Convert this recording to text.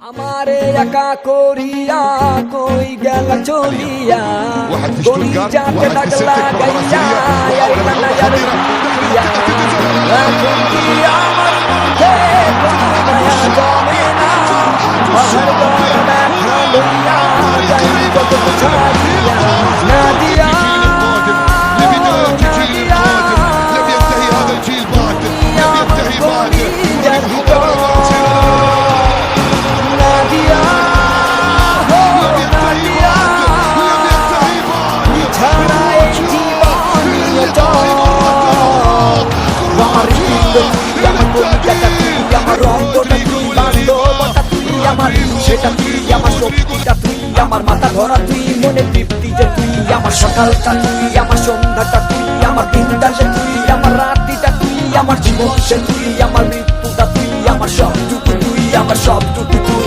আমারে একা করিয়া কই গেল চলিয়া গলি যাতে লাগলা গাইয়া আর কানা যার দিয়া এখন কি আমার মুখে কোনো মায়া জমে না বাহার গড় দেখা লইয়া যাই কত ছাড়িয়া না দিয়া সেটা তুই আমার শক্তিটা তুই আমার মাথা ধরা তুই মনে তৃপ্তি যে তুই আমার সকালটা তুই আমার সন্ধ্যাটা তুই আমার দিনটা যে তুই আমার রাত্রিটা তুই আমার জীবন সে তুই আমার মৃত্যুটা তুই আমার সবটুকু তুই আমার সবটুকু তুই